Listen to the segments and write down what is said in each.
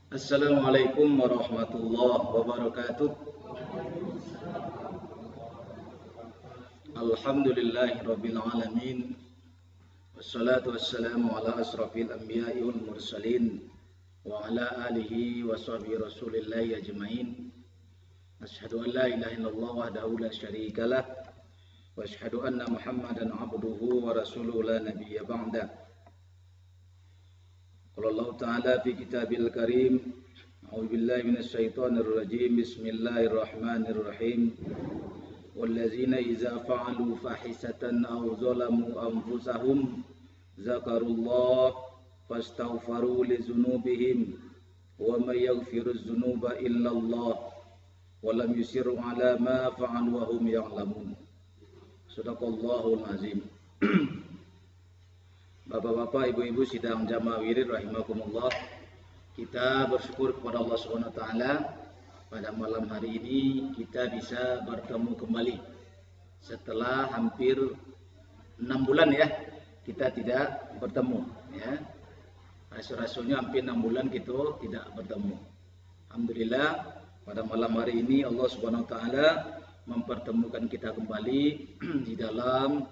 Assalamualaikum warahmatullahi wabarakatuh. Alhamdulillahirabbil alamin. Wassalatu wassalamu ala asrafil anbiya'i wal mursalin wa ala alihi wa sahbihi rasulillahi ajmain. Asyhadu an la ilaha illallah wahdahu la syarika lah wa asyhadu anna Muhammadan abduhu wa rasuluhu la nabiyya ba'da. Qala Allah Ta'ala fi kitabil karim, a'udzu billahi minasyaitonir rajim. Bismillahirrahmanirrahim. Wallazina idza fa'alu fahisatan aw zalamu anfusahum zakarullah fastaghfaru li dzunubihim wa may yaghfiru dzunuba illa Allah wa lam yusirru ala ma fa'alu wa hum ya'lamun. Shadaqallahul azim. Bapak-bapak, ibu-ibu sidang jamaah wirid rahimakumullah. Kita bersyukur kepada Allah Subhanahu wa taala pada malam hari ini kita bisa bertemu kembali setelah hampir 6 bulan ya kita tidak bertemu ya. Rasul-rasulnya hampir 6 bulan kita tidak bertemu. Alhamdulillah pada malam hari ini Allah Subhanahu wa taala mempertemukan kita kembali di dalam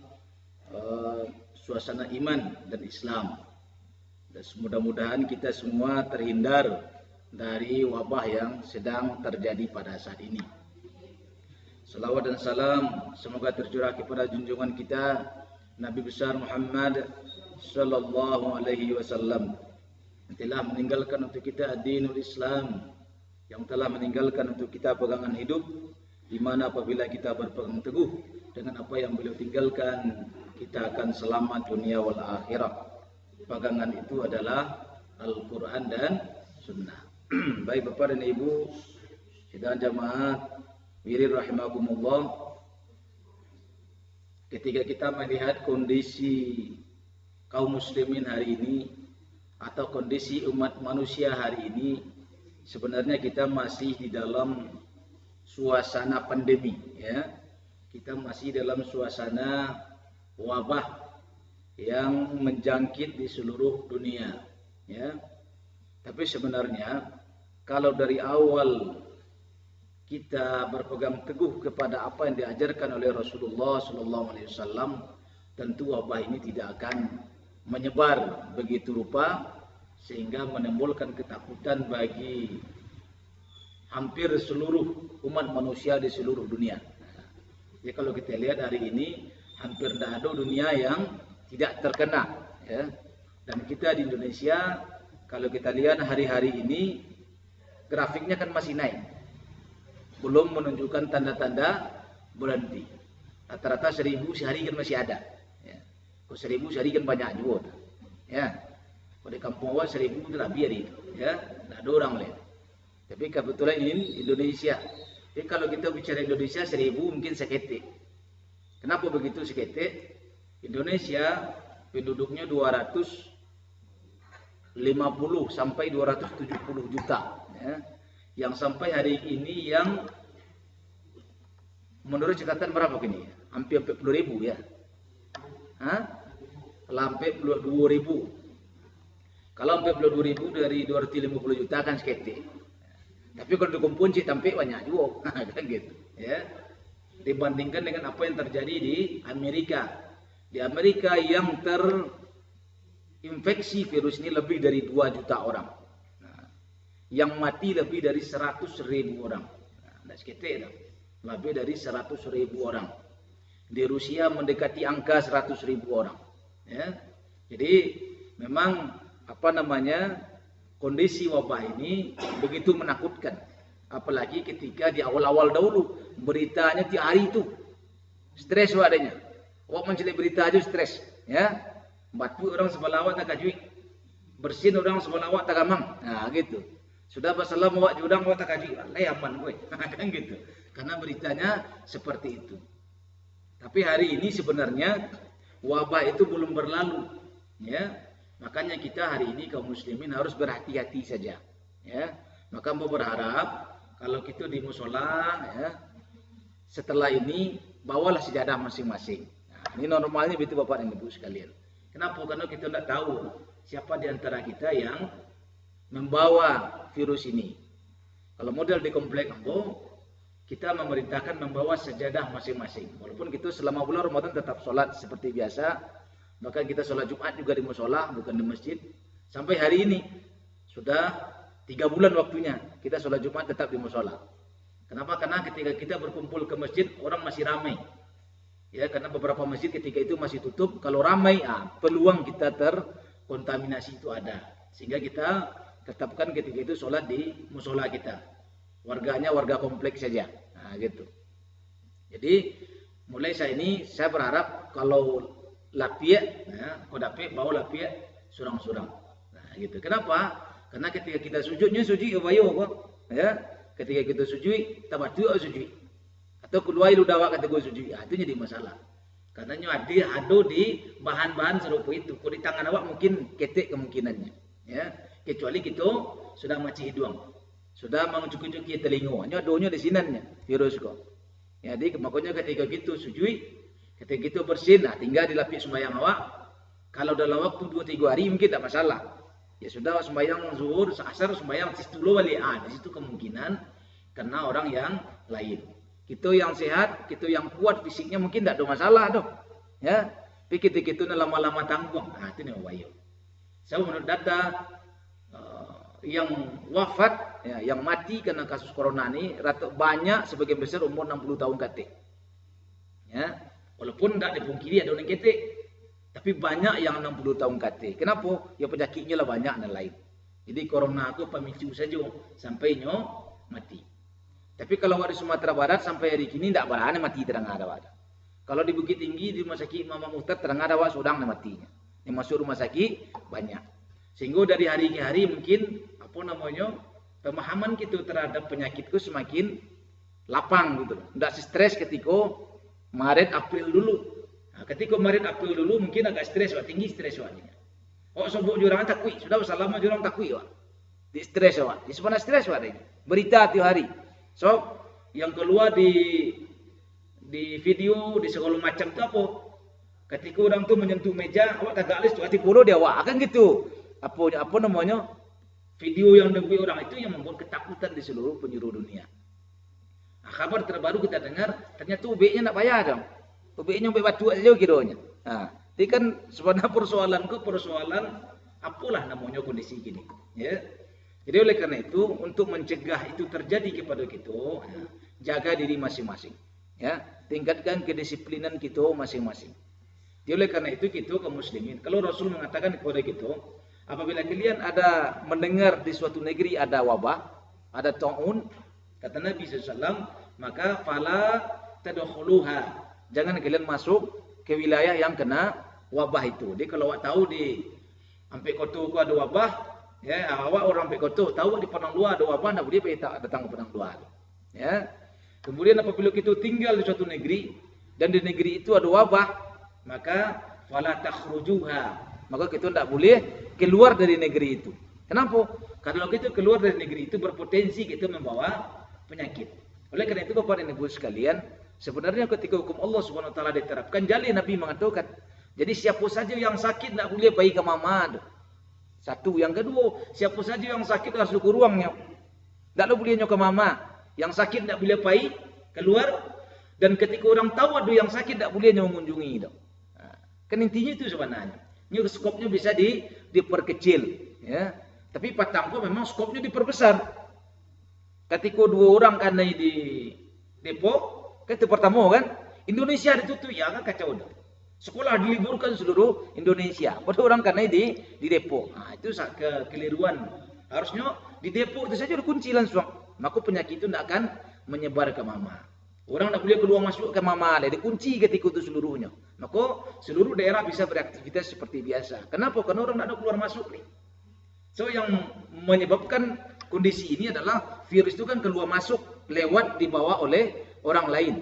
suasana iman dan Islam. Dan mudah-mudahan kita semua terhindar dari wabah yang sedang terjadi pada saat ini. Salawat dan salam semoga tercurah kepada junjungan kita Nabi besar Muhammad sallallahu alaihi wasallam yang telah meninggalkan untuk kita ad-dinul Islam, yang telah meninggalkan untuk kita pegangan hidup, di mana apabila kita berpegang teguh dengan apa yang beliau tinggalkan, kita akan selamat dunia wal akhirah. Pegangan itu adalah Al-Quran dan Sunnah. Baik Bapak dan Ibu sidang jamaah wirid rahimakumullah, ketika kita melihat kondisi kaum muslimin hari ini atau kondisi umat manusia hari ini, sebenarnya kita masih di dalam suasana pandemi ya. Kita masih dalam suasana wabah yang menjangkit di seluruh dunia ya. Tapi sebenarnya kalau dari awal kita berpegang teguh kepada apa yang diajarkan oleh Rasulullah SAW, tentu wabah ini tidak akan menyebar begitu rupa sehingga menimbulkan ketakutan bagi hampir seluruh umat manusia di seluruh dunia. Jadi kalau kita lihat hari ini hampir tidak ada dunia yang tidak terkena ya. Dan kita di Indonesia kalau kita lihat hari-hari ini grafiknya kan masih naik, belum menunjukkan tanda-tanda berhenti. Rata-rata 1000 sehari kan masih ada ya. Kalau 1000 sehari kan banyak juga ya. Kalau di kampung awal 1000 itu lah biar itu ya, tidak ada orang lain. Tapi kebetulan ini Indonesia. Jadi kalau kita bicara Indonesia 1000 mungkin seketik. Kenapa begitu seketik? Indonesia penduduknya 250 sampai 270 juta ya. Yang sampai hari ini yang menurut catatan berapa gini? Hampir 40.000 ya. Kalau hampir 22.000. Kalau hampir 22.000 dari 250 juta kan seketik. Tapi kalau dikumpulin sih tampil banyak juga kan gitu ya. Dibandingkan dengan apa yang terjadi di Amerika. Di Amerika yang terinfeksi virus ini lebih dari 2 juta orang. Nah, yang mati lebih dari 100.000 orang. Nah, sekitar lebih dari 100.000 orang. Di Rusia mendekati angka 100.000 orang. Ya. Jadi memang kondisi wabah ini begitu menakutkan. Apalagi ketika di awal-awal dahulu beritanya tiap hari itu stres adanya. Wak mencari berita aja stres ya. Batu orang sebelah awak tak kajui, bersin orang sebelah awak tak gamang. Nah gitu. Sudah masalah awak judang awak tak kajui. Lah aman gue. Kan gitu. Karena beritanya seperti itu. Tapi hari ini sebenarnya wabah itu belum berlalu ya. Makanya kita hari ini kaum muslimin harus berhati-hati saja ya. Maka mau berharap kalau kita di musola ya, setelah ini bawalah sejadah masing-masing. Nah, ini normalnya begitu Bapak dan Ibu sekalian. Kenapa? Karena kita tidak tahu siapa di antara kita yang membawa virus ini. Kalau model di komplek Ambo, kita memerintahkan membawa sajadah masing-masing. Walaupun kita selama bulan Ramadan tetap sholat seperti biasa, bahkan kita sholat Jumat juga di musola, bukan di masjid. Sampai hari ini sudah 3 bulan waktunya kita sholat Jumat tetap di musola. Kenapa? Karena ketika kita berkumpul ke masjid orang masih ramai. Ya, karena beberapa masjid ketika itu masih tutup. Kalau ramai, peluang kita terkontaminasi itu ada. Sehingga kita tetapkan ketika itu sholat di musola kita. Warganya warga kompleks saja. Nah, gitu. Jadi mulai saya berharap kalau lapia, ya, kodape bawa lapia surang-surang. Nah, gitu. Kenapa? Karena ketika kita sujudnya sujud bayo kok, ya. Ketika kita sujud tabatu sujud. Atau keluar lu dawa kata gue sujud. Ya, itu jadi masalah. Karena ada di bahan-bahan serupa itu. Kalau di tangan awak mungkin ketek kemungkinannya, ya. Kecuali kita sudah maci hidung. Sudah mencuci telinga, doanya di sinannya virus kok. Jadi makanya ketika gitu sujud, ketika gitu bersih, tinggal dilapis sembahyang awak. Kalau dalam waktu 2-3 hari mungkin tidak masalah. Ya sudah sembahyang zuhur, asar sembahyang dulu balik. Di situ kemungkinan karena orang yang lain. Kita yang sehat, kita yang kuat fisiknya mungkin tidak ada masalah dong. Ya, tapi ketika itu lama-lama tanggung. Itu nih wayo. Saya menurut data yang wafat, ya, yang mati karena kasus corona ini banyak sebagian besar umur 60 tahun KT. Ya, walaupun tidak dipungkiri ada orang KT, tapi banyak yang 60 tahun KT. Kenapa? Ya penyakitnya lah banyak dan lain. Jadi corona aku pemicu saja sampai mati. Tapi kalau di Sumatera Barat sampai hari ini tidak berani mati terang ada. Kalau di Bukit Tinggi di rumah sakit Mama Muhtar terang ada sedang matinya. Yang masuk rumah sakit banyak. Sehingga dari hari ke hari mungkin pemahaman kita terhadap penyakitku semakin lapang gitu. Tidak stres ketika Maret April dulu. Ketika Maret April dulu mungkin agak stres, tinggi stres waknya. Sobok jurang takwi, sudah selama jurang takwi wak. Di stres wak. Di sebenarnya stres wak ini. Berita tiap hari. So yang keluar di video di segala macam itu apa? Ketika orang tu menyentuh meja, awak tak galis tu hati polo dia wak kan gitu. Apa namanya? Video yang dibuat orang itu yang membuat ketakutan di seluruh penjuru dunia. Kabar terbaru kita dengar, ternyata UB-nya nak bayar dong. UB-nya sampai batu saja kiranya. Jadi kan sebenarnya persoalan apalah namanya kondisi gini. Ya. Jadi oleh karena itu, untuk mencegah itu terjadi kepada kita, jaga diri masing-masing. Ya, tingkatkan kedisiplinan kita masing-masing. Jadi oleh karena itu kita kaum muslimin, kalau Rasul mengatakan kepada kita, apabila kalian ada mendengar di suatu negeri ada wabah, ada ta'un, kata Nabi SAW, maka fala tadkhuluha. Jangan kalian masuk ke wilayah yang kena wabah itu. Jadi kalau awak tahu di Ampek Koto ada wabah, ya awak orang Ampek Koto tahu di Padang Luar ada wabah, tidak boleh datang ke Padang Luar. Ya. Kemudian apabila kita tinggal di suatu negeri dan di negeri itu ada wabah, maka fala takhrujuha. Maka kita tidak boleh keluar dari negeri itu. Kenapa? Karena kalau kita keluar dari negeri itu berpotensi kita membawa penyakit. Oleh karena itu Bapak dan Ibu sekalian, sebenarnya ketika hukum Allah Subhanahu wa taala diterapkan, jadi Nabi mengatakan, jadi siapa saja yang sakit tidak boleh pergi ke mama. Satu, yang kedua, siapa saja yang sakit harus ke ruangnya. Tidak boleh ke mama. Yang sakit tidak boleh pergi keluar, dan ketika orang tahu ada yang sakit tidak boleh mengunjungi. Kan intinya itu sebenarnya. Ini skopnya bisa diperkecil, ya. Tapi patangko memang skopnya diperbesar. Ketika 2 orang kan di Depok, itu pertama kan, Indonesia ditutup, ya kan kacau dah. Sekolah diliburkan seluruh Indonesia. Pada orang kan di Depok. Itu kekeliruan. Harusnya di Depok itu saja dikunci langsung. Maka penyakit itu tidak akan menyebar ke mama. Orang tidak boleh keluar masuk ke mama, dikunci ketika itu seluruhnya. Maka seluruh daerah bisa beraktivitas seperti biasa. Kenapa? Karena orang tidak ada keluar masuk nih. So yang menyebabkan kondisi ini adalah virus itu kan keluar masuk lewat dibawa oleh orang lain.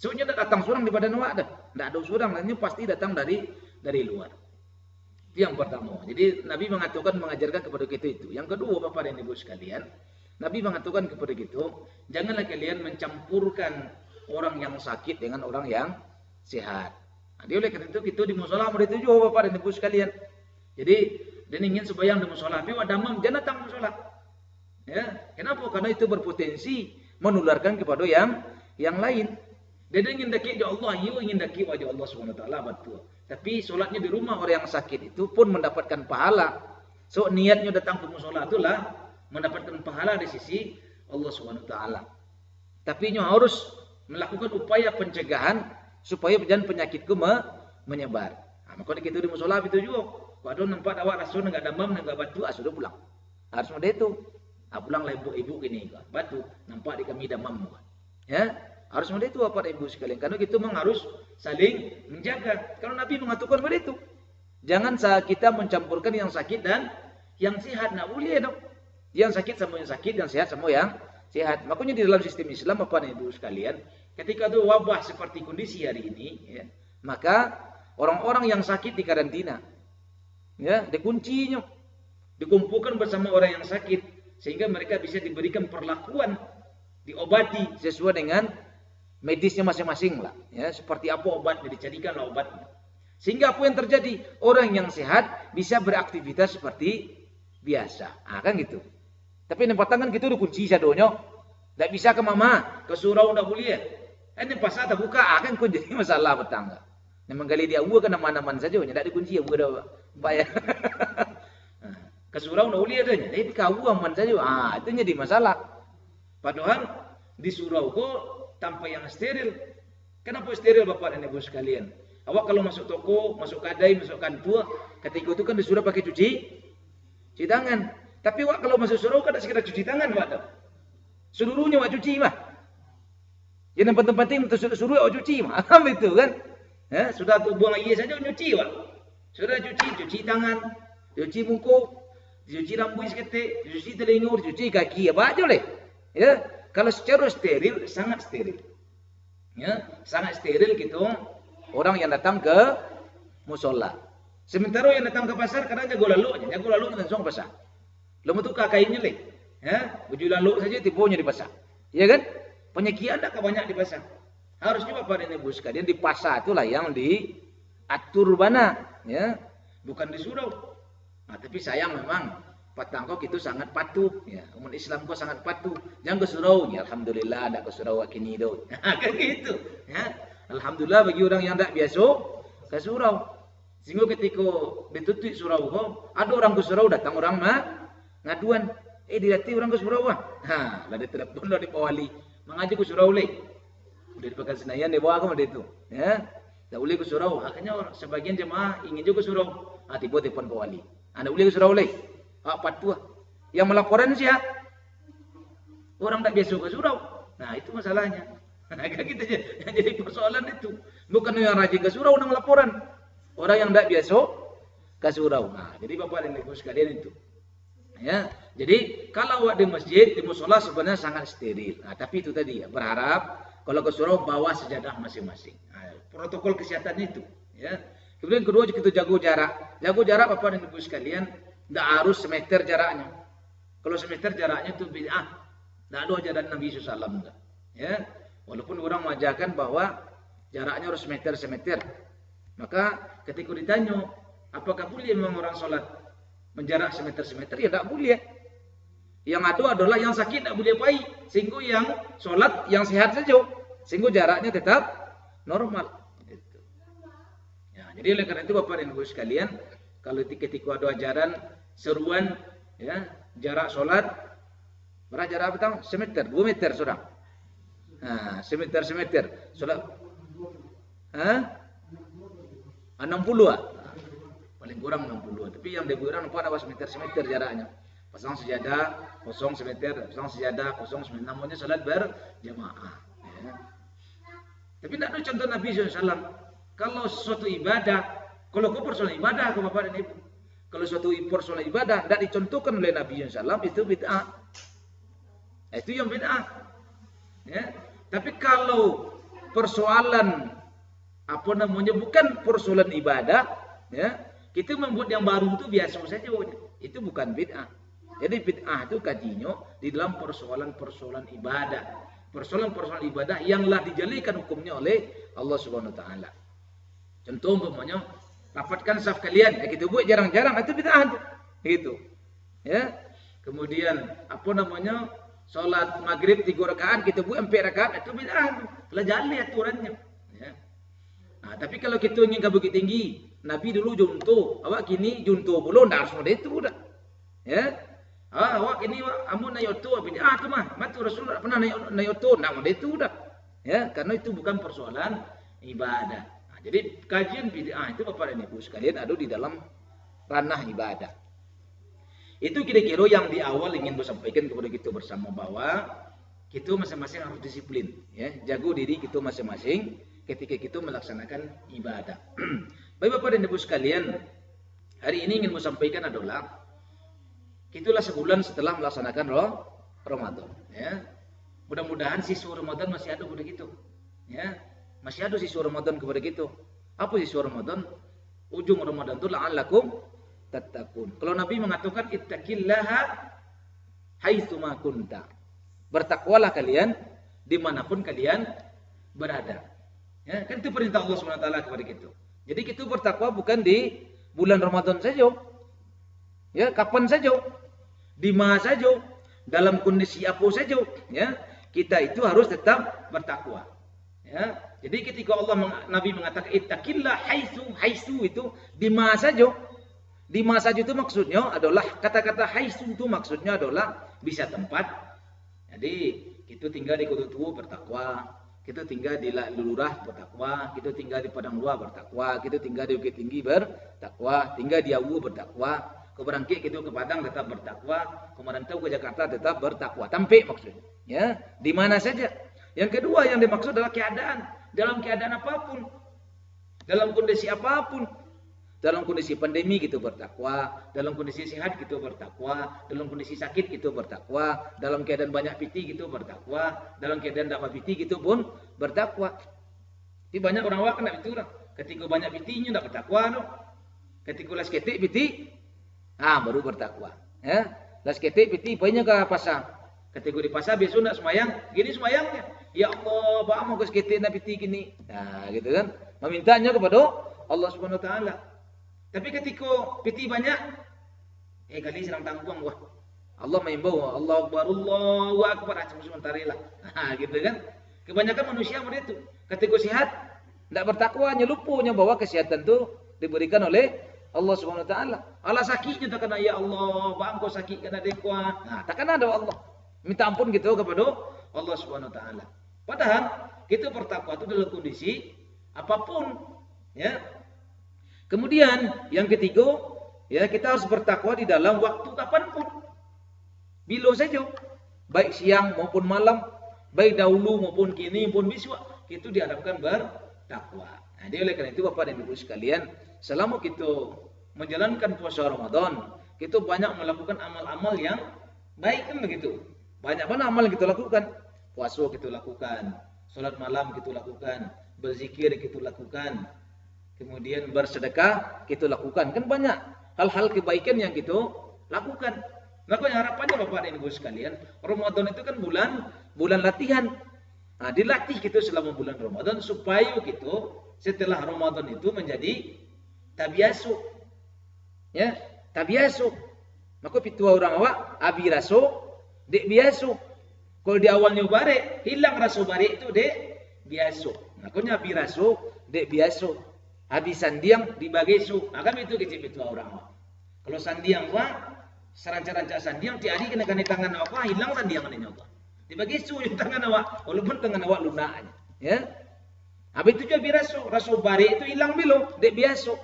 Soalnya tidak datang seorang di badan awak dah. Tidak ada seorang, lainnya pasti datang dari luar. Itu yang pertama. Jadi Nabi mengajarkan kepada kita itu. Yang kedua, Bapak dan Ibu sekalian, Nabi mengatakan kepada kita, janganlah kalian mencampurkan orang yang sakit dengan orang yang sehat. Oleh karena itu kita di musola itu juga Bapak dan Ibu sekalian. Jadi Dan ingin sembahyang di musola, tapi damam jangan datang musola. Ya, kenapa? Karena itu berpotensi menularkan kepada yang lain. Dia ingin daki di Allah, you ingin daki wajah Allah Subhanahu wa taala betul. Tapi solatnya di rumah orang yang sakit itu pun mendapatkan pahala. So niatnya datang ke musola itulah mendapatkan pahala di sisi Allah Subhanahu wa taala. Tapi nyo harus melakukan upaya pencegahan supaya jangan penyakitku menyebar. Nah, maka kita di musola itu juga. Waduh nampak awak rasul enggak damam enggak batu, sudah pulang. Harus model itu. Pulang lah ibu gini batu, nampak di kami damam. Ya, harus model itu apa ibu sekalian. Karena kita memang harus saling menjaga. Kalau Nabi mengaturkan model itu. Jangan kita mencampurkan yang sakit dan yang sehat. Nah, boleh dong. Yang sakit sama yang sakit, yang sehat sama yang sehat. Makanya di dalam sistem Islam apa ibu sekalian, ketika ada wabah seperti kondisi hari ini, ya, maka orang-orang yang sakit di karantina, ya, dikuncinya, dikumpulkan bersama orang yang sakit, sehingga mereka bisa diberikan perlakuan, diobati sesuai dengan medisnya masing-masing lah, ya, seperti apa obatnya dicarikanlah obatnya, sehingga apa yang terjadi, orang yang sehat bisa beraktivitas seperti biasa, kan gitu. Tapi nampak tangan gitu udah kunci sadonyo, tidak bisa ke mama, ke surau tidak boleh. Ini pasar tak buka, kan kun jadi masalah petangga. Memang kali dia uang kan aman-aman saja, tidak dikunci ya udah bayar. Ke surau tidak boleh adanya, tapi kau aman saja, itu jadi masalah. Padahal di surau kok tanpa yang steril. Kenapa steril bapak dan ibu sekalian? Awak kalau masuk toko, masuk kedai, masuk kantor, ketika itu kan disuruh pakai cuci tangan. Tapi wak kalau masuk surau kan tak sekedar cuci tangan wak. Seluruhnya wak cuci mah. Yang penting suruh wak cuci mah. Betul kan? Ya, sudah buang air saja nyuci wak. Sudah cuci tangan, cuci muka, cuci rambut seketik, cuci telinga, cuci kaki, apa aja boleh. Ya, kalau secara steril sangat steril. Ya, sangat steril gitu orang yang datang ke musola. Sementara yang datang ke pasar kadang jago lalu langsung ke pasar. Lo tu kakainya leh, ya, baju lalu saja tipunya di pasar, ya kan? Penyakian tak banyak di pasar. Harusnya bapak dan ibu sekalian di pasar itulah yang diatur bana, ya, bukan di surau. Nah, tapi sayang memang Patangkok itu sangat patuh, ya, umat Islam kok sangat patuh. Jangan ke surau, ya, alhamdulillah ada ke surau kini do, kan gitu, ya. Alhamdulillah bagi orang yang tak biasa ke surau. Sehingga ketika ditutup surau kok, ada orang ke surau datang orang ngaduan, dilati orang ke surau lah dia telepon lah di Pawali, mengaji ke surau leh, udah dipakai Senayan dia bawa ke mana itu, ya, tak boleh ke surau. Akhirnya sebagian jemaah ingin juga ke surau, tiba telepon Pawali, anda boleh ke surau leh, patuh, yang melaporan siapa? Orang tak biasa ke surau. Nah itu masalahnya. Kita jadi persoalan itu, bukan yang rajin ke surau yang melaporan, orang yang tak biasa ke surau. Nah jadi bapak dan ibu sekalian itu. Ya, jadi kalau di masjid, di musola sebenarnya sangat steril. Nah, tapi itu tadi ya, berharap kalau ke surau bawa sejadah masing-masing. Nah, protokol kesehatannya itu. Ya. Kemudian kedua kita jago jarak. Jago jarak Bapak dan Ibu sekalian, tidak harus semeter jaraknya. Kalau semeter jaraknya itu bid'ah. Tidak ada ajaran Nabi SAW. Ya, walaupun orang mengajarkan bahwa jaraknya harus semeter. Maka ketika ditanya, apakah boleh memang orang sholat menjarak semeter, ya tak boleh. Yang ada adalah yang sakit tak boleh pai, sehingga yang sholat yang sehat saja, sehingga jaraknya tetap normal. Itu. Ya, jadi oleh karena itu Bapak dan Ibu sekalian, kalau ketika ada ajaran seruan, ya jarak sholat, berapa jarak apa? Semeter, 2 meter sudah. Nah, semeter, sholat, 60 paling kurang 60, tapi yang lebih kurang apa semeter jaraknya. Pasang sejadah, kosong semeter, pasang sejadah, kosong semeter. Namanya salat berjamaah. Ya. Tapi tidak ada contoh Nabi SAW. Kalau suatu ibadah, kalau kau persoalan ibadah ke Bapak dan Ibu, kalau suatu persoalan ibadah tidak dicontohkan oleh Nabi SAW, itu bid'ah. Itu yang bid'ah. Ya. Tapi kalau persoalan bukan persoalan ibadah, ya. Kita membuat yang baru itu biasa saja, itu bukan bid'ah. Jadi bid'ah itu kajinya di dalam persoalan ibadah, persoalan ibadah yang telah dijadikan hukumnya oleh Allah Subhanahu Wa Taala. Contoh umpamanya, rapatkan saf kalian, kita buat jarang-jarang, itu bid'ah. Gitu. Ya. Kemudian apa namanya? Salat maghrib 3 rakaat kita buat 4 rakaat itu bid'ah. Telah jali aturannya. Ya. Nah, tapi kalau kita ingin ke Bukit Tinggi, Nabi dulu junto, awak kini junto belum dah semua itu udah. Ya. Awak kini amun nayoto bid'ah tu mah. Matu Rasul pernah nayoto, nah itu udah. Ya, karena itu bukan persoalan ibadah. Nah, jadi kajian bid'ah itu Bapak dan Ibu sekalian ada di dalam ranah ibadah. Itu kira-kira yang di awal ingin saya sampaikan kepada kita bersama bahwa kita masing-masing harus disiplin, ya, jago diri kita masing-masing ketika kita melaksanakan ibadah. Baik Bapak dan Ibu sekalian, hari ini ingin saya sampaikan adalah itulah sebulan setelah melaksanakan Ramadan, ya. Mudah-mudahan siswa Ramadan masih ada kepada kita, ya. Masih ada siswa Ramadan kepada kita. Apa siswa Ramadan? Ujung Ramadan itu la'allakum tattaqun. Kalau Nabi mengatakan ittaqillaha haitsu ma kunta. Bertakwalah kalian dimanapun kalian berada. Ya, kan itu perintah Allah SWT kepada kita. Jadi kita bertakwa bukan di bulan Ramadan saja. Ya, kapan saja. Di mana saja. Dalam kondisi apa saja. Ya, kita itu harus tetap bertakwa. Ya, jadi ketika Nabi mengatakan ittaqillah haitsu itu di mana saja. Di masa itu maksudnya adalah kata-kata haitsu itu maksudnya adalah bisa tempat. Jadi kita tinggal di kota tua bertakwa, kita tinggal di lurah bertakwa, kita tinggal di padang luar bertakwa, kita tinggal di Bukit Tinggi bertakwa, tinggal di Awu bertakwa, ke Berangkit kita ke Padang tetap bertakwa, ke merantau ke Jakarta tetap bertakwa. Tampik maksudnya. Ya, di mana saja. Yang kedua yang dimaksud adalah keadaan, dalam keadaan apapun, dalam kondisi apapun. Dalam kondisi pandemi kita bertakwa, dalam kondisi sehat kita bertakwa, dalam kondisi sakit kita bertakwa, dalam keadaan banyak piti kita bertakwa, dalam keadaan tak piti kita pun bertakwa. Jadi banyak orang awak kena itu lah. Ketika banyak pitinya tak bertakwa no. Ketika las ketik piti, baru bertakwa. Ya, las ketik piti banyak ke pasar. Ketika di pasar biasa nak semayang, gini semayangnya. Ya Allah, pak mau ke ketik nak piti gini. Nah, gitu kan. Memintanya kepada Allah Subhanahu Wa Taala. Tapi ketika piti banyak, kali serang tanggung wah. Allah mengimbau, Allah Akbar, sementara lah. Nah, gitu kan. Kebanyakan manusia seperti itu. Ketika sehat, tidak bertakwa, lupa bahwa kesehatan itu diberikan oleh Allah Subhanahu Wa Taala. Allah sakitnya tak kena ya Allah, bangko sakit kena dekwa. Nah, tak kena ada Allah. Minta ampun gitu kepada Allah Subhanahu Wa Taala. Padahal kita bertakwa itu dalam kondisi apapun, ya. Kemudian yang ketiga, ya kita harus bertakwa di dalam waktu kapanpun. Bila saja, baik siang maupun malam, baik dahulu maupun kini maupun besok, itu diharapkan bertakwa. Nah, jadi oleh karena itu Bapak dan Ibu sekalian, selama kita menjalankan puasa Ramadan, kita banyak melakukan amal-amal yang baik kan begitu. Banyak mana amal yang kita lakukan? Puasa kita lakukan, salat malam kita lakukan, berzikir kita lakukan. Kemudian bersedekah kita lakukan. Kan banyak hal-hal kebaikan yang kita lakukan. Maka harapannya Bapak dan Ibu sekalian, Ramadan itu kan bulan latihan. Nah, dilatih kita selama bulan Ramadan supaya kita setelah Ramadan itu menjadi tabiasu. Ya, tabiasu. Maka pitua orang awak abi raso dek biasu. Kalau di awalnya bare, hilang raso bare itu dek biasu. Makanya abi raso dek biasu. Habis sandiang dibagi su. Nah, kan itu kecil itu orang. Kalau sandiang seranca-ranca sandiang tiadi kena tangan awak hilang sandiang ini awak. Dibagi su yung tangan awak, walaupun tangan awak lunak aja. Ya. Habis itu juga rasu bare itu hilang bilo, dek biasa.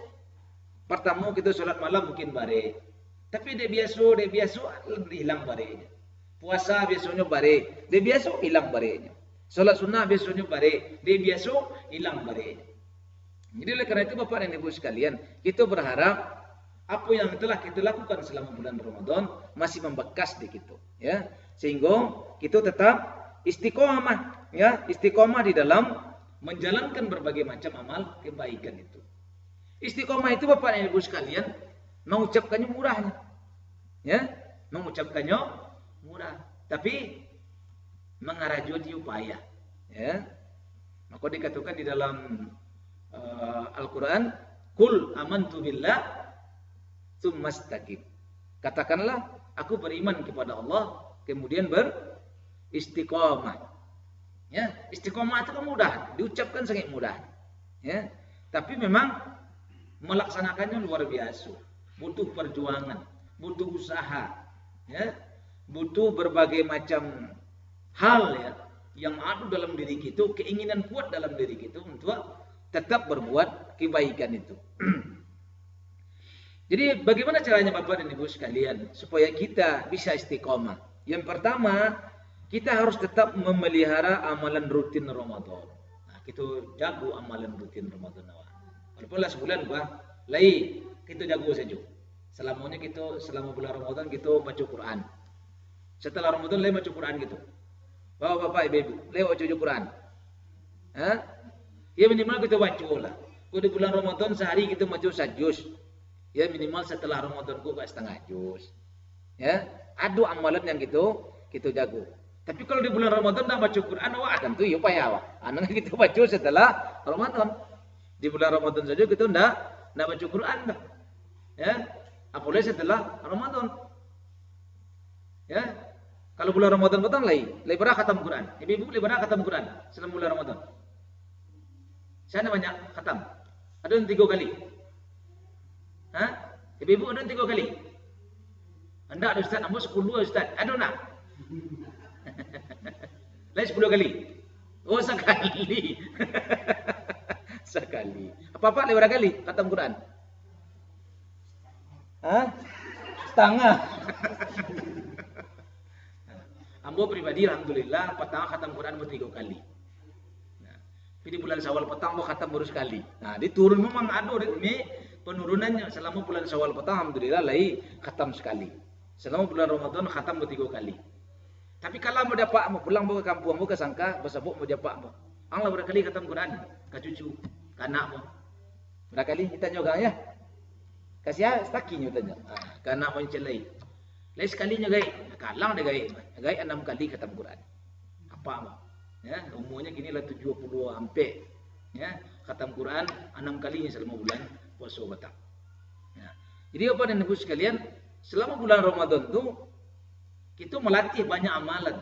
Pertama kita sholat malam mungkin bare. Tapi dek biasa hilang barenya. Puasa biasanya bare, dek biasa hilang barenya. Sholat sunnah biasanya bare, dek biasa hilang barenya. Jadi oleh karena itu Bapak dan Ibu sekalian, kita berharap apa yang telah kita lakukan selama bulan Ramadan masih membekas di kita, ya. Sehingga kita tetap istiqomah, ya, istiqomah di dalam menjalankan berbagai macam amal kebaikan itu. Istiqomah itu Bapak dan Ibu sekalian, mengucapkannya murahnya. Ya, mengucapkannya murah, tapi mengarajui upaya, ya. Maka dikatakan di dalam Al-Quran, Qul amantu billah tsumma istaqim. Katakanlah, aku beriman kepada Allah, kemudian beristiqomah. Ya, istiqomah itu kan mudah, diucapkan sangat mudah. Ya, tapi memang melaksanakannya luar biasa. Butuh perjuangan, butuh usaha, ya, butuh berbagai macam hal ya yang ada dalam diri kita, keinginan kuat dalam diri kita untuk tetap berbuat kebaikan itu. Jadi bagaimana caranya Bapak dan Ibu sekalian supaya kita bisa istiqomah? Yang pertama, kita harus tetap memelihara amalan rutin Ramadan. Nah, kita jago amalan rutin Ramadan. Walaupun lah sebulan Pak, lain kita jago saja. Selama bulan Ramadan kita baca Quran. Setelah Ramadan lain baca Quran gitu. Bapak ibu, lewat baca Quran. Hah? Ya minimal kita baca lah. Kalau di bulan Ramadan sehari kita baca sajus. Ya minimal setelah Ramadan kok setengah juz. Ya, ada amalan yang kita jago. Tapi kalau di bulan Ramadan dah baca Quran, wah tentu ya payah wah. Anu kita baca setelah Ramadan. Di bulan Ramadan saja kita ndak baca Quran dah. Ya, apalagi setelah Ramadan. Ya, kalau bulan Ramadan petang lain berapa khatam Quran? Ibu berapa khatam Quran selama bulan Ramadan? Sana banyak khatam. Ada yang 3 kali. Hah? Ibu ada 3 kali. Anda ada Ustaz, ambo 10 Ustaz. Ada nak? Lain 10 kali. Oh sekali. Sekali. Apa-apa berapa kali khatam Quran? Hah? Setengah. Ambo pribadi alhamdulillah petang khatam Quran 3 kali. Nah, di bulan Syawal petang ambo khatam baru sekali. Nah, diturun memang ada ini penurunannya selama bulan Syawal petang alhamdulillah lai khatam sekali. Selama bulan Ramadan khatam 3 kali. Tapi kalau mau dapat mau pulang mau ke kampung mau ke sangka besabuk mau dapat mau. Anglah berapa kali khatam Quran? Ka cucu, ka anak mau. Berapa kali kita nyoga ya? Kasih stakinya tanya. Ka anak mau celai. Lain sekalinya gai, kalang deh gai 6 kali khatam Quran. Apa mah? Ya, umurnya kini lah 70 ampe. Ya, khatam Quran 6 kalinya selama bulan puasa batang. Ya. Jadi apa dan Ibu sekalian, selama bulan Ramadan itu kita melatih banyak amalan.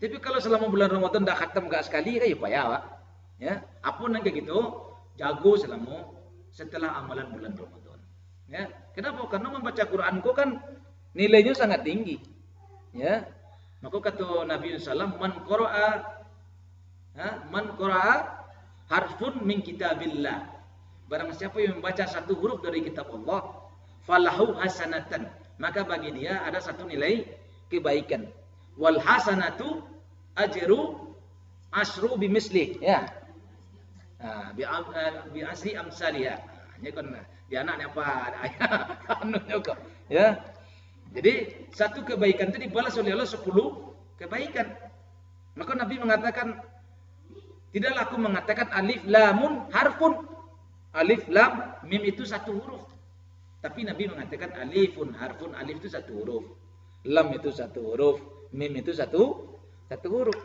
Tapi kalau selama bulan Ramadan dah khatam gak sekali, ya payah Pak. Ya, apa nang kayak gitu, jago selama setelah amalan bulan Ramadan. Ya, kenapa? Karena membaca Quran kok kan nilainya sangat tinggi. Ya. Maka kata Nabi sallallahu man qara'a harfun min kitabillah. Barang siapa yang membaca satu huruf dari kitab Allah, falahu hasanatan, maka bagi dia ada satu nilai kebaikan. Wal hasanatu ajru asru bimisli. Ya. Nah, bi asri amsalih. Ini kan dia anaknya apa? Anu juga. Ya. Jadi satu kebaikan itu dibalas oleh Allah 10 kebaikan. Maka Nabi mengatakan, tidaklah aku mengatakan alif lamun harfun. Alif lam mim itu satu huruf. Tapi Nabi mengatakan alifun harfun, alif itu satu huruf. Lam itu satu huruf, mim itu satu huruf.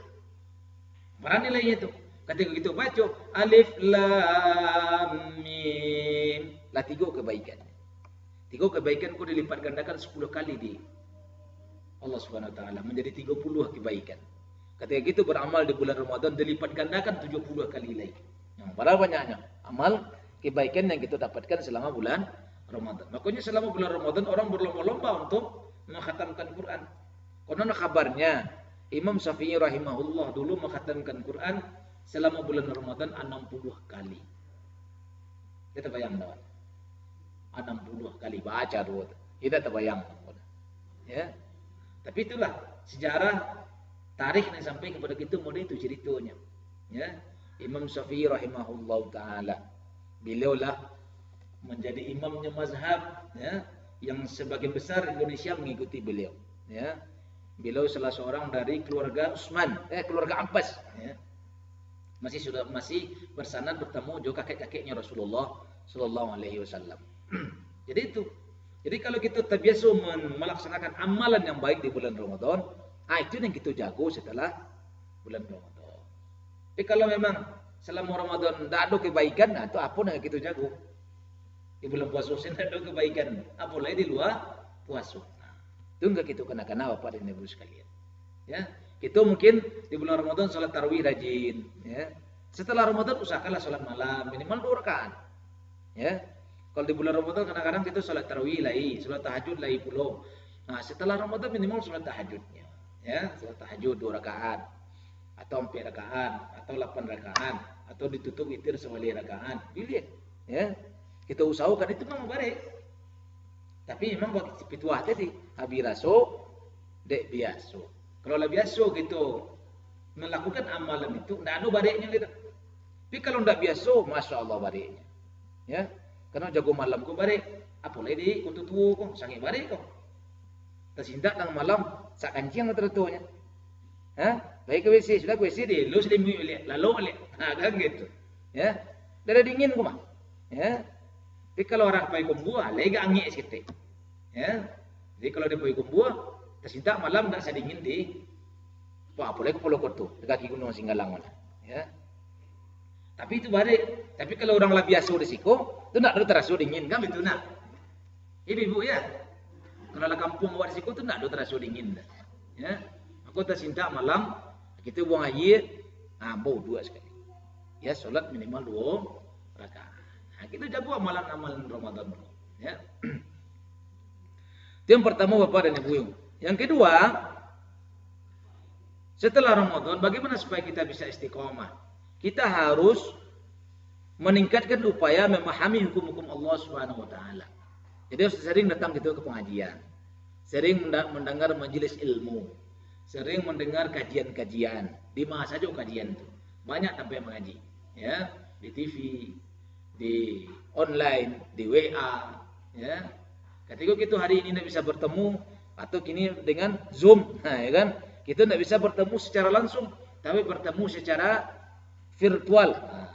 Mana nilainya itu? Ketika kita baca alif lam mim, lah 3 kebaikan. 3 kebaikan ku dilipat gandakan 10 kali di Allah Subhanahu wa taala menjadi 30 kebaikan. Ketika gitu beramal di bulan Ramadan dilipat gandakan 70 kali lagi. Nah, berapa banyaknya amal kebaikan yang kita dapatkan selama bulan Ramadan. Makanya selama bulan Ramadan orang berlomba-lomba untuk mengkhatamkan Quran. Konon kabarnya Imam Syafi'i rahimahullah dulu mengkhatamkan Quran selama bulan Ramadan 60 kali. Kita bayang dapat 60 kali baca tuh. Kita terbayang. Ya. Tapi itulah sejarah tarikh yang sampai kepada kita model itu ceritanya. Ya. Imam Syafi'i rahimahullah taala. Beliaulah menjadi imamnya mazhab ya, yang sebagian besar Indonesia mengikuti beliau. Ya. Beliau salah seorang dari keluarga keluarga Abbas. Ya. Masih bersanad bertemu juga kakek-kakeknya Rasulullah sallallahu alaihi wasallam. Jadi itu. Jadi kalau kita terbiasa melaksanakan amalan yang baik di bulan Ramadan, itu yang kita jago setelah bulan Ramadan. Tapi kalau memang selama Ramadan tidak ada kebaikan, itu apa yang kita jago? Di bulan puasa tidak ada kebaikan. Apalagi di luar puasa. Nah, itu enggak gitu kena Bapak dan Ibu sekalian. Ya, kita mungkin di bulan Ramadan sholat tarawih rajin, ya. Setelah Ramadan usahakanlah sholat malam minimal 2 rakaat. Ya. Kalau di bulan Ramadan kadang-kadang kita sholat tarawih lai, sholat tahajud lai puluh. Nah, setelah Ramadan minimal sholat tahajudnya. Ya, sholat tahajud 2 rakaat atau 4 rakaat atau 8 rakaat atau ditutup witir 9 rakaat. Pilih, ya. Kita usahakan itu memang baik. Tapi memang bagi pituah tadi, habis raso, dek biaso. Kalau lah biasa gitu melakukan amalan itu, tidak ada baliknya gitu. Tapi kalau tidak biasa, masya Allah baliknya. Ya, karena jago malam ku balik, apa lagi kututu kok, sangi balik kok. Tersindak tang malam, sak kancing tertutunya. Hah? Baik ke WC, sudah ke WC deh, lu sudah lalu nah kan gitu. Ya, darah dingin ku mah. Ya, tapi kalau orang pakai kumbua, lagi angin sikit. Ya, jadi kalau dia pakai kumbua, tersintak malam tak sedingin di apa lagi Pulau Koto, di kaki Gunung Singgalang mana. Ya. Tapi itu balik. Tapi kalau orang lah biasa risiko, itu nak terasa dingin kan itu nak. Ibu ya. Kalau lah kampung awak risiko itu nak terasa dingin. Ya. Aku tersintak malam, kita buang air, bau 2 sekali. Ya, solat minimal 2 rakaat. Nah, kita jago amalan-amalan Ramadan. Ya. Itu yang pertama Bapak dan Ibu. Yang kedua, setelah Ramadan, bagaimana supaya kita bisa istiqomah? Kita harus meningkatkan upaya memahami hukum-hukum Allah Subhanahu wa taala. Jadi sering datang gitu ke pengajian. Sering mendengar majelis ilmu. Sering mendengar kajian-kajian. Di mana saja kajian itu. Banyak sampai mengaji, ya, di TV, di online, di WA, ya. Ketika kita hari ini tidak bisa bertemu atau kini dengan Zoom, nah, ya kan? Kita tidak bisa bertemu secara langsung, tapi bertemu secara virtual. Nah,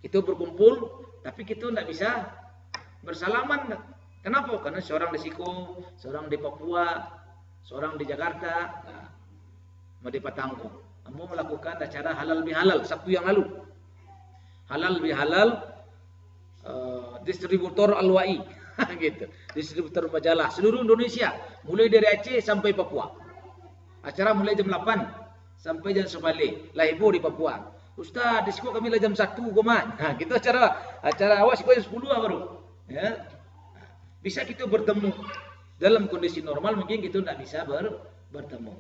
kita berkumpul, tapi kita tidak bisa bersalaman. Kenapa? Karena seorang di Siko, seorang di Papua, seorang di Jakarta, nah, mau di Patanggung. Kamu melakukan acara halal bihalal Sabtu yang lalu. Halal bihalal distributor Al-Wa'i, gitu. Distributor majalah seluruh Indonesia, mulai dari Aceh sampai Papua. Acara mulai jam 8 sampai jam 9. Lah ibu di Papua. Ustaz, disko kami lah jam 1 koma. Nah, gitu acara awas jam 10 baru. Ya. Bisa kita bertemu. Dalam kondisi normal mungkin kita tidak bisa bertemu.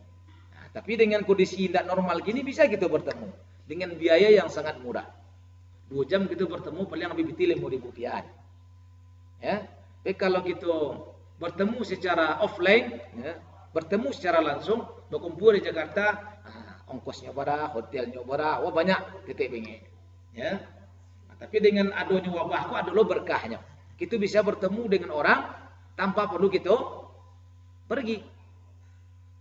Nah, tapi dengan kondisi tidak normal gini bisa kita bertemu dengan biaya yang sangat murah. 2 jam kita bertemu paling lebih betul 5.000 rupiah. Ya. Tapi kalau kita bertemu secara offline, ya, bertemu secara langsung, berkumpul di Jakarta, ongkosnya berapa, hotelnya berapa, wah banyak titik bengi. Ya. Nah, tapi dengan adanya wabah kok ada lo berkahnya. Kita bisa bertemu dengan orang tanpa perlu kita pergi.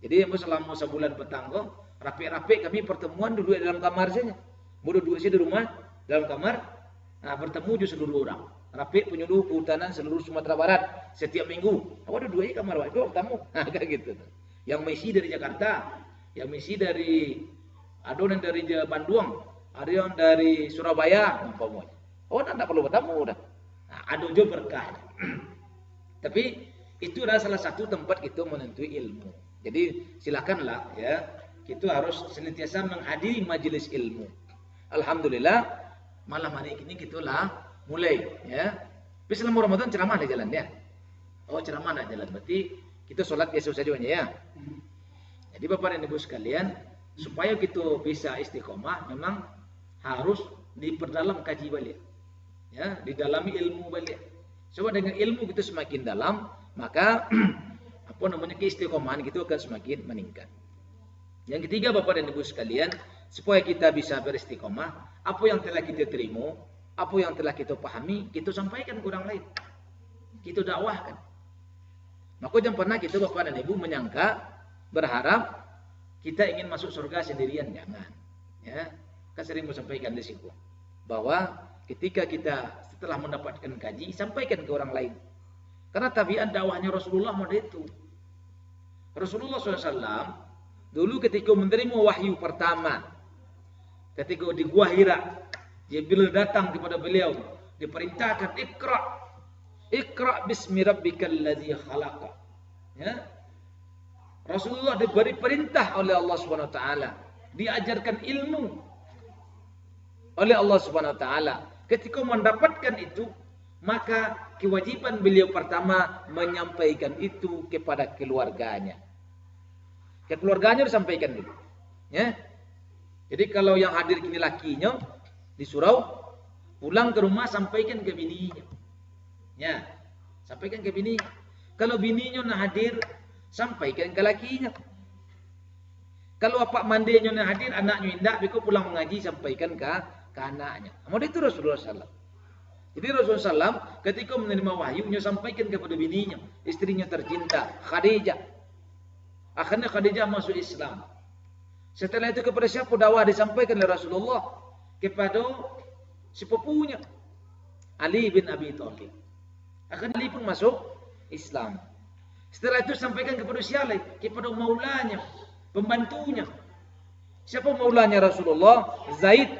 Jadi selama sebulan petang kok, rapi-rapi kami pertemuan duduk di dalam kamar saja. Duduk di rumah dalam kamar, nah, bertemu justru seluruh orang. Rapi penyuluh kehutanan seluruh Sumatera Barat setiap minggu. Waduh, 2 kamar waktu bertemu. Nah, kayak gitu. Yang misi dari Jakarta, yang misi dari adonan dari Bandung, ada yang dari Surabaya, umpamanya. Oh, tidak perlu bertemu udah. Nah, ada juga berkah. Tapi itu adalah salah satu tempat kita menentui ilmu. Jadi silakanlah ya, kita harus senantiasa menghadiri majelis ilmu. Alhamdulillah malam hari ini kita lah mulai ya. Tapi selama Ramadan ceramah ada jalan ya. Oh, ceramah ada jalan. Berarti kita sholat biasa saja ya. Jadi Bapak dan Ibu sekalian, supaya kita bisa istiqomah memang harus diperdalam kaji balik. Ya, didalami ilmu balik. Sebab dengan ilmu kita semakin dalam, maka keistiqomahan kita akan semakin meningkat. Yang ketiga Bapak dan Ibu sekalian, supaya kita bisa beristiqomah, apa yang telah kita terima, apa yang telah kita pahami, kita sampaikan ke orang lain. Kita dakwahkan. Maka jangan pernah kita Bapak dan Ibu menyangka, berharap kita ingin masuk surga sendirian, jangan. Ya, kan sering sampaikan di situ bahwa ketika kita setelah mendapatkan kaji, sampaikan ke orang lain. Karena tabiat dakwahnya Rasulullah pada itu. Rasulullah SAW dulu ketika menerima wahyu pertama, ketika di Gua Hira, Jibril datang kepada beliau, diperintahkan Iqra bismi rabbikal ladzi khalaqa. Ya. Rasulullah diberi perintah oleh Allah Subhanahu wa taala, diajarkan ilmu oleh Allah Subhanahu wa taala. Ketika mendapatkan itu, maka kewajiban beliau pertama menyampaikan itu kepada keluarganya. Ke keluarganya disampaikan dulu. Ya. Jadi kalau yang hadir kini lakinya di surau, pulang ke rumah sampaikan ke bininya. Ya. Sampaikan ke bininya. Kalau bininya nak hadir, sampaikan ke lakinya. Kalau apa mandinya nak hadir, anaknya indah, biko pulang mengaji, sampaikan ke anaknya. Amal itu Rasulullah SAW. Jadi Rasulullah SAW ketika menerima wahyunya sampaikan kepada bininya, istrinya tercinta, Khadijah. Akhirnya Khadijah masuk Islam. Setelah itu kepada siapa dakwah disampaikan oleh Rasulullah? Kepada sepupunya, Ali bin Abi Thalib. Akhirnya Ali pun masuk Islam. Setelah itu sampaikan kepada siapa? Kepada maulanya, pembantunya. Siapa maulanya Rasulullah? Zaid.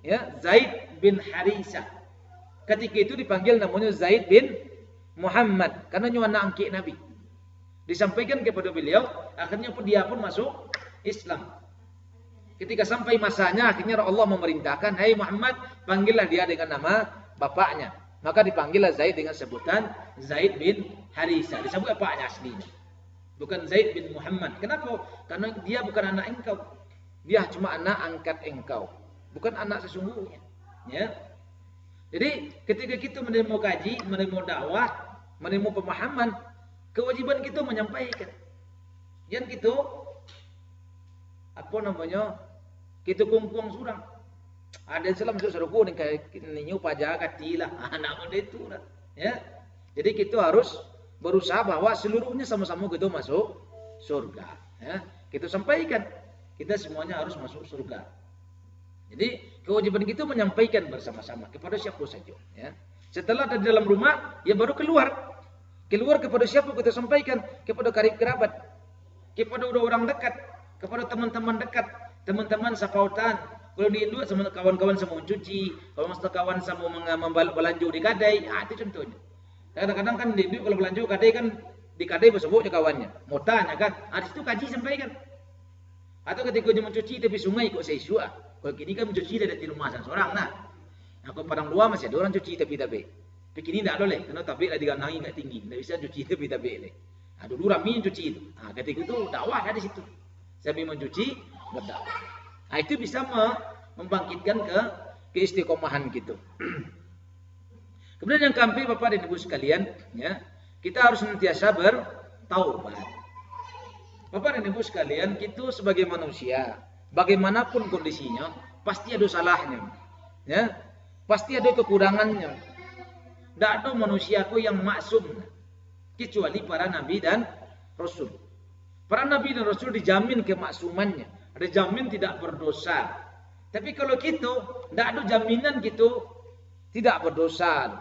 Ya, Zaid bin Harisah. Ketika itu dipanggil namanya Zaid bin Muhammad karena nyawa anak angkit Nabi. Disampaikan kepada beliau, akhirnya pun dia pun masuk Islam. Ketika sampai masanya, akhirnya Allah memerintahkan, "Hai Muhammad, panggillah dia dengan nama bapaknya." Maka dipanggillah Zaid dengan sebutan Zaid bin Harisah. Disebut bapaknya aslinya. Bukan Zaid bin Muhammad. Kenapa? Karena dia bukan anak engkau. Dia cuma anak angkat engkau. Bukan anak sesungguhnya. Ya. Jadi ketika kita menerima kaji, menerima dakwah, menerima pemahaman, kewajiban kita menyampaikan. Yang kita apa namanya? Kita kungkuang surang. Ada Islam suruh ning kayak ninyu pajak katilah. Anak muda itu lah. Ya. Jadi kita harus berusaha bahwa seluruhnya sama-sama kita masuk surga. Ya. Kita sampaikan. Kita semuanya harus masuk surga. Jadi kewajiban kita menyampaikan bersama-sama kepada siapa saja. Ya. Setelah ada di dalam rumah, ya baru keluar. Keluar kepada siapa kita sampaikan? Kepada karib kerabat, kepada orang dekat, kepada teman-teman dekat, teman-teman sapautan. Kalau di Indo sama kawan-kawan sama mencuci, kalau mas kawan sama belanja di kadai, itu contohnya. Kadang-kadang kan di Indo kalau belanja kadai kan di kadai bersebut kawannya, mau tanya kan, di situ kaji sampaikan. Atau ketika dia mencuci tepi sungai kok saya isu. Kalau kini kan mencuci dari rumah seorang nah. Aku padang dua masih ada orang cuci tapi. Tapi kini tidak boleh, karena tapi lah diganangi nggak tinggi, tidak bisa cuci tapi leh. Nah, dulu Rami cuci itu. Nah, ketika itu dakwah ada di situ. Sambil mencuci berdakwah. Nah, itu bisa membangkitkan keistiqomahan gitu. Kemudian yang keempat Bapak dan Ibu sekalian, ya, kita harus senantiasa bertaubat. Bapak dan Ibu sekalian, kita sebagai manusia, bagaimanapun kondisinya, pasti ada salahnya. Ya, pasti ada kekurangannya. Tidak ada manusiaku yang maksum kecuali para nabi dan rasul. Para nabi dan rasul dijamin kemaksumannya, dijamin tidak berdosa. Tapi kalau kita tidak ada jaminan kita tidak berdosa.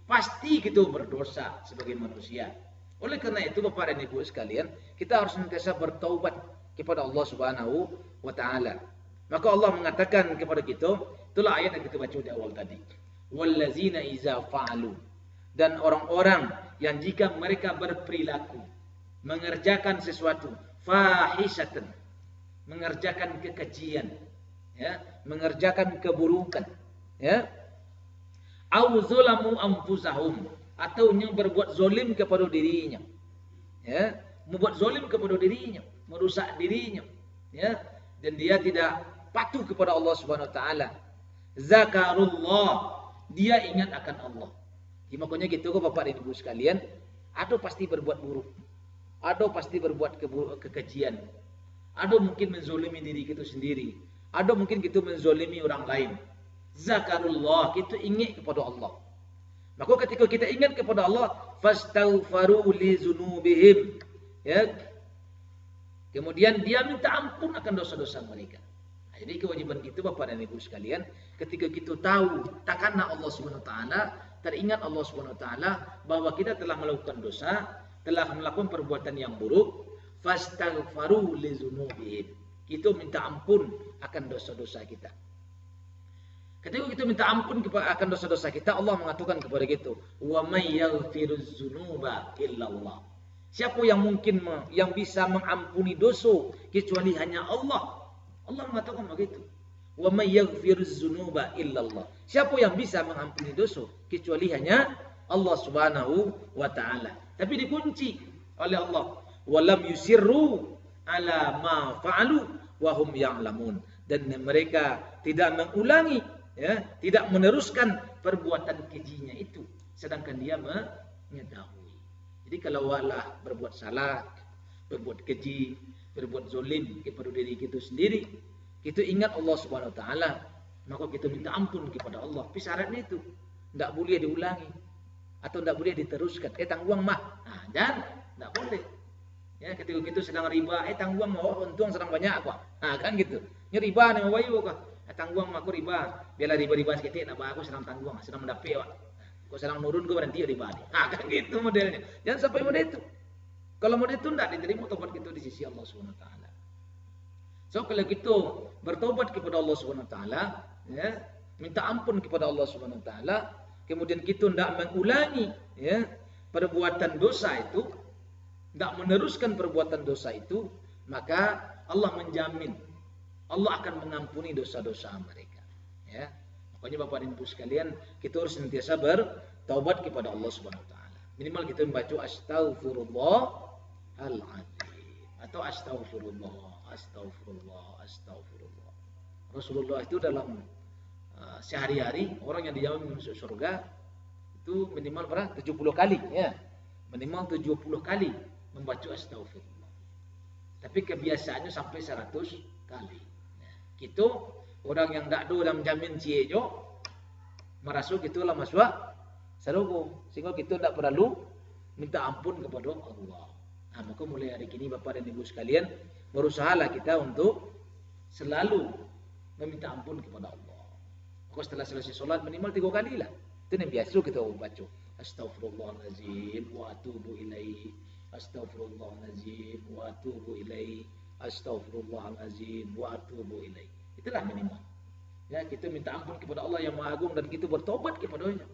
Pasti kita berdosa sebagai manusia. Oleh karena itu Bapak dan Ibu sekalian, kita harus senantiasa bertaubat kepada Allah Subhanahu wa taala. Maka Allah mengatakan kepada kita, itulah ayat yang kita baca di awal tadi. Wallazina iza fa'alu, dan orang-orang yang jika mereka berperilaku mengerjakan sesuatu fahisatan, mengerjakan kekejian, ya, mengerjakan keburukan, ya, au zulamu anfusahum, atau yang berbuat zalim kepada dirinya, ya, membuat zalim kepada dirinya, merusak dirinya, ya, dan dia tidak patuh kepada Allah Subhanahu wa taala. Zakarullah, dia ingat akan Allah. Ya, makanya gitu kok Bapak dan Ibu sekalian, ada pasti berbuat buruk, ada pasti berbuat kekejian, ada mungkin menzolimi diri kita sendiri, ada mungkin kita menzolimi orang lain. Zakarullah, kita ingat kepada Allah. Maka ketika kita ingat kepada Allah, fastaghfaru li dzunubihim, ya, kemudian dia minta ampun akan dosa-dosa mereka. Jadi kewajiban kita Bapak dan Ibu sekalian, ketika kita tahu takana Allah Subhanahu wa taala, teringat Allah Subhanahu wa taala bahwa kita telah melakukan dosa, telah melakukan perbuatan yang buruk, fastaghfaru li dzunubihim. Kita minta ampun akan dosa-dosa kita. Ketika kita minta ampun akan dosa-dosa kita, Allah mengatakan kepada kita, "Wa may yaghfiruz dzunuba illallah." Siapa yang mungkin yang bisa mengampuni dosa kecuali hanya Allah. Allah mengatakan begitu. Wa may yaghfiruz dzunuba illallah. Siapa yang bisa mengampuni dosa kecuali hanya Allah Subhanahu wa taala. Tapi dikunci oleh Allah. Walam yusirru ala ma fa'alu wa hum ya'lamun. Dan mereka tidak mengulangi, ya, tidak meneruskan perbuatan kejinya itu, sedangkan dia mengetahui. Jadi kalau Allah berbuat salah, berbuat keji, berbuat zolim kepada diri kita sendiri, kita ingat Allah Subhanahu Wa Taala, maka kita minta ampun kepada Allah. Tapi syaratnya itu tidak boleh diulangi atau tidak boleh diteruskan. Tangguang mah, jangan, tidak boleh. Ya, ketika kita sedang riba, tangguang mau untung sedang banyak apa? Kan gitu. Ini riba nih mau bayu kah? Tangguang aku riba, biarlah riba sedikit, nak aku sedang tangguang, sedang mendapat. Kau sedang nurun, kau berhenti riba nih. Kan gitu modelnya. Jangan sampai model itu. Kalau model itu tidak diterima tobat kita di sisi Allah Subhanahu Wa Taala. So kalau kita bertobat kepada Allah Subhanahu Wa Taala, ya, minta ampun kepada Allah Subhanahu Wa Taala, kemudian kita tidak mengulangi, ya, perbuatan dosa itu, tidak meneruskan perbuatan dosa itu, maka Allah menjamin Allah akan mengampuni dosa-dosa mereka. Ya, makanya Bapak dan Ibu sekalian, kita harus senantiasa bertaubat kepada Allah Subhanahu Wa Taala. Minimal kita membaca Astaghfirullahaladzim atau Astaghfirullah, Astaghfirullah. Rasulullah itu dalam sehari-hari orang yang dijamin masuk surga itu minimal berapa? 70 kali, ya. Minimal 70 kali membaca Astaghfirullah. Tapi kebiasaannya sampai 100 kali. Kita orang yang tak ada dalam jamin ciejo merasa gitulah masuk sarugo, sehingga kita tidak perlu minta ampun kepada Allah. Maka mulai hari ini Bapak dan Ibu sekalian, berusahalah kita untuk selalu meminta ampun kepada Allah. Maka setelah selesai sholat minimal 3 kali lah. Itu yang biasa kita baca. Astaghfirullahaladzim wa atubu ilaihi. Astaghfirullahaladzim wa atubu ilaihi. Astaghfirullahaladzim wa atubu ilaihi. Itulah minimal. Ya, kita minta ampun kepada Allah yang Maha Agung dan kita bertobat kepada-Nya.